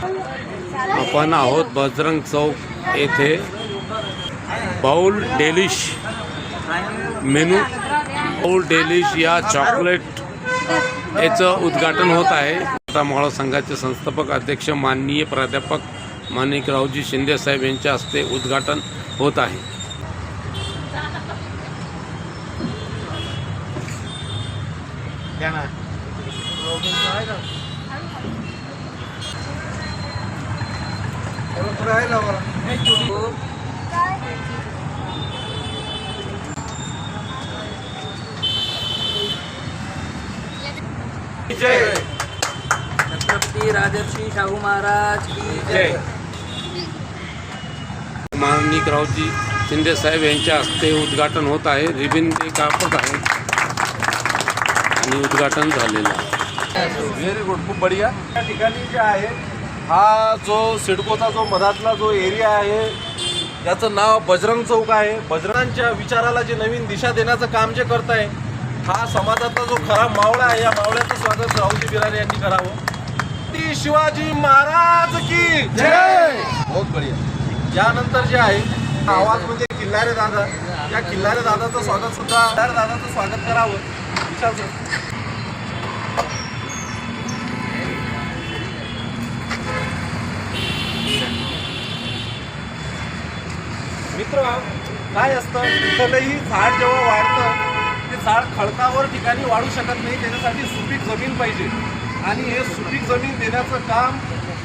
आपण आहोत बजरंग चौक येथे bowl delish menu bowl delish या चॉकलेट याचं उद्घाटन होत आहे। मराठा मोहळा संघाचे संस्थापक अध्यक्ष माननीय प्राध्यापक माणिकरावजी शिंदे साहेब यांच्या हस्ते उद्घाटन होत आहे। जय छत्रपति राजर्षि शाहू महाराज की जय। माणिकरावजी शिंदे साहेब यांच्या हस्ते उद्घाटन होत आहे। रिबिन ते कापत आहे आणि उद्घाटन झालेलं आहे। व्हेरी गुड, खूप बढिया। या ठिकाणी जे आहे हा जो सिडकोचा जो मधातला जो एरिया आहे याचं नाव बजरंग चौक आहे। बजरंगांच्या विचाराला जे नवीन दिशा देण्याचं काम जे करत आहे हा समाजातला जो खरा मावळा आहे या मावळ्याचं स्वागत राहुलजी बिरारे यांनी करावं। ती शिवाजी महाराज की जय। बहुत बढिया। यानंतर जे आहे आवाज म्हणजे किल्लारे दादा, या किल्लारे दादाचं स्वागत सुद्धा दादाचं स्वागत करावं विचारतो। मित्र काय असतं, कुठलंही झाड जेव्हा वाढतं ते झाड खडकावर ठिकाणी वाढू शकत नाही, त्याच्यासाठी सुपीक जमीन पाहिजे आणि हे सुपीक जमीन देण्याचं काम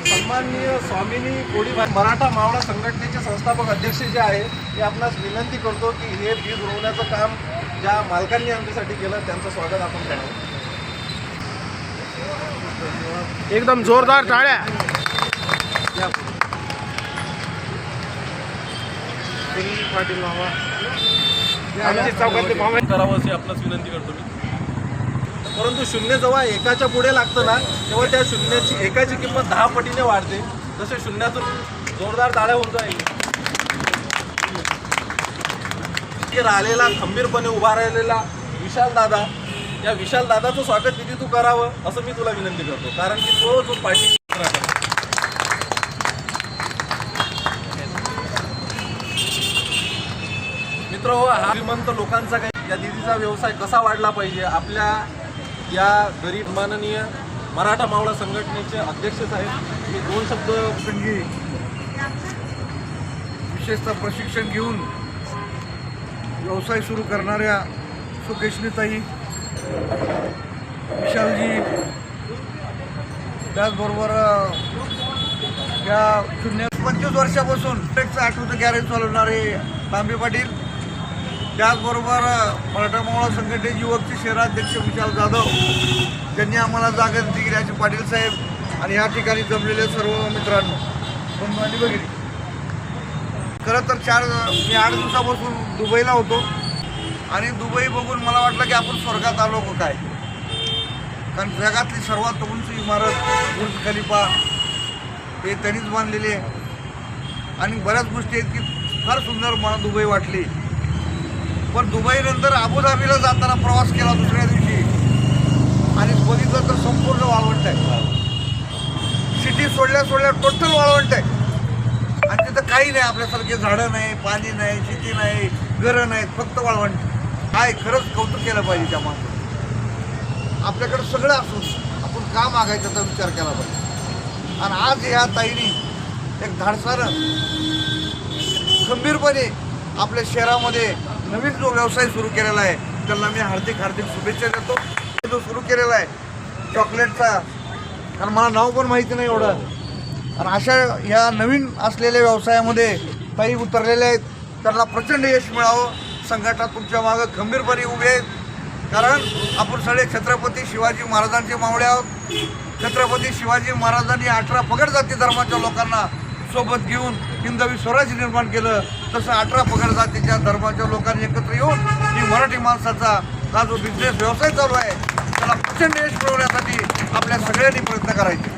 सन्माननीय स्वामिनी कोळीबाई मराठा मावळा संघटनेचे संस्थापक अध्यक्ष जे आहे ते आपणास विनंती करतो की हे बीज रोवण्याचं काम ज्या मालकांनी आमच्यासाठी केलं त्यांचं स्वागत आपण करावं। एकदम जोरदार टाळ्या। पाटील मामा करावं अशी आपणास विनंती करतो मी। परंतु शून्य जेव्हा एकाच्या पुढे लागतं ना तेव्हा त्या शून्याची एकाची किंमत 10 पटीने वाढते। जसे शून्यातून जोरदार टाळ्या होऊन जाईल। राहिलेला खंबीरपणे उभा राहिलेला विशाल दादा, या विशाल दादाचं स्वागत तिथे तू करावं असं मी तुला विनंती करतो, कारण की तो जो पाठी मित्र हो, हा श्रीमंत लोकांचा काही या दिदीचा व्यवसाय कसा वाढला पाहिजे, आपल्या या गरीब माननीय मराठा मावळा संघटनेचे अध्यक्ष साहेब मी 2 शब्द संगी विशेषतः प्रशिक्षण घेऊन व्यवसाय सुरू करणाऱ्या सुकेशनीताई, विशालजी, त्याचबरोबर या 25 वर्षापासून आठवतं गॅरेज चालवणारे तांबे पाटील, त्याचबरोबर मराठा मावळा संघटनेचे युवकचे शहराध्यक्ष विशाल जाधव, त्यांनी आम्हाला जागा दिली गेल्याचे पाटील साहेब आणि या ठिकाणी जमलेले सर्व मित्रांनो बंधू आणि भगिनी। खरं तर मी 8 दिवसापासून दुबईला होतो आणि दुबई बघून मला वाटलं की आपण स्वर्गात आलो का काय, कारण जगातली सर्वात उंच इमारत बुर्ज खलिफा हे त्यांनीच बांधलेली आहे आणि बऱ्याच गोष्टी आहेत की फार सुंदर मला दुबई वाटली। पण दुबईनंतर अबुधाबीला जाताना प्रवास केला दुसऱ्या दिवशी आणि बघितलं तर संपूर्ण वाळवंट आहे। सिटी सोडल्या टोटल वाळवंट आहे आणि तिथं काही नाही, आपल्यासारखे झाडं नाही, पाणी नाही, शेती नाही, घरं नाहीत, फक्त वाळवंट। काय खरंच कौतुक केलं पाहिजे त्या माणसाचं। आपल्याकडं सगळं असून आपण का मागायचा विचार केला पाहिजे। आणि आज ह्या ताईनी एक धाडसानं खंबीरपणे आपल्या शहरामध्ये नवीन जो व्यवसाय सुरू केलेला आहे त्यांना मी हार्दिक शुभेच्छा देतो। जो सुरू केलेला आहे चॉकलेटचा, कारण मला नाव पण माहिती नाही एवढं, आणि अशा ह्या नवीन असलेल्या व्यवसायामध्ये ताई उतरलेल्या आहेत, त्यांना प्रचंड यश मिळावं। संघटना तुमच्या मागं खंबीरपणे उभे आहेत, कारण आपण सगळे छत्रपती शिवाजी महाराजांचे मावळे आहोत। छत्रपती शिवाजी महाराजांनी 18 पगड जाती धर्माच्या लोकांना सोबत घेऊन हिंदवी स्वराज्य निर्माण केलं, तसं 18 पगड जातीच्या धर्माच्या लोकांनी एकत्र येऊन ही मराठी माणसाचा हा जो बिझनेस व्यवसाय चालू आहे त्याला प्रचंड यश मिळवण्यासाठी आपल्या सगळ्यांनी प्रयत्न करायचे।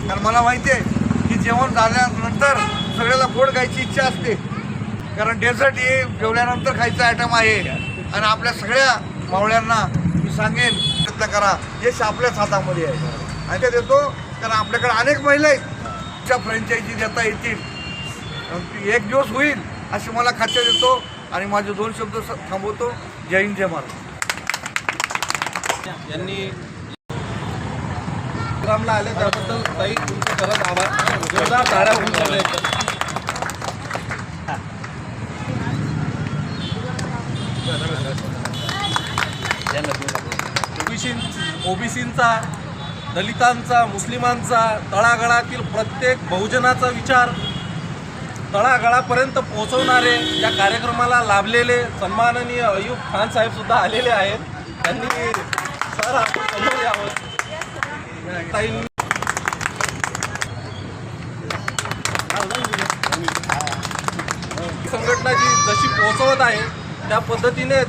कारण मला माहिती आहे की जेवण झाल्यानंतर सगळ्याला गोड खायची इच्छा असते, कारण डेझर्ट हे जेवल्यानंतर खायचं आयटम आहे आणि आपल्या सगळ्या मावळ्यांना मी सांगेन प्रयत्न करा, यश आपल्याच हातामध्ये आहे। आणि ते देतो कारण आपल्याकडे अनेक महिला आहेत पुढच्या फ्रँचायझी देता येतील. एक दिवस होईल अशी मला खात्री देतो आणि माझे 2 शब्द थांबवतो. जय हिंद, जय महाराष्ट्र. यांनी प्रोग्रामला आले त्याबद्दल ताई तुमचे खरंच आभार. जोरदार टाळ्या होऊन झाले. ओबीसींचा, दलितांचा, मुस्लिमांचा, तळागाळातील प्रत्येक बहुजनाचा विचार तळागाळापर्यंत पोहोचवणारे या कार्यक्रमाला लाभलेले सन्माननीय अयूब खान साहेब सुद्धा आलेले आहेत. त्यांनी सर आपण समोर यावं. ताईंनी संघटना जी जशी पोहोचवत आहे त्या पद्धतीनेच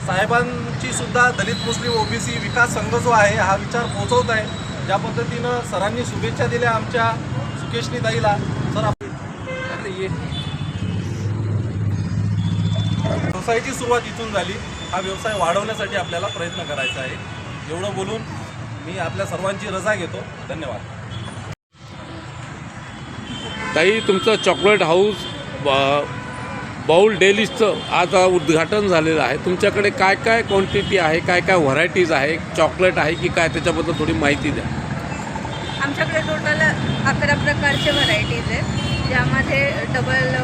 साहेबांची सुद्धा दलित मुस्लिम ओबीसी विकास संघ जो आहे हा विचार पोहोचवत आहे. ज्या पद्धतीनं सरांनी शुभेच्छा दिल्या आमच्या सुकेशनी ताईला. सर व्यवसायाची सुरुवात इथून झाली. हा व्यवसाय वाढवण्यासाठी आपल्याला प्रयत्न करायचा आहे. एवढं बोलून मी आपल्या सर्वांची रजा घेतो. धन्यवाद. ताई, तुमचं चॉकलेट हाऊस बाउल डेलिशचं आज उद्घाटन झालेलं आहे. तुमच्याकडे काय काय क्वांटिटी आहे, काय काय व्हरायटीज आहे, चॉकलेट आहे की काय, त्याच्याबद्दल थोडी माहिती द्या. आमच्याकडे टोटल 11 प्रकारचे व्हरायटीज आहेत, ज्यामध्ये डबल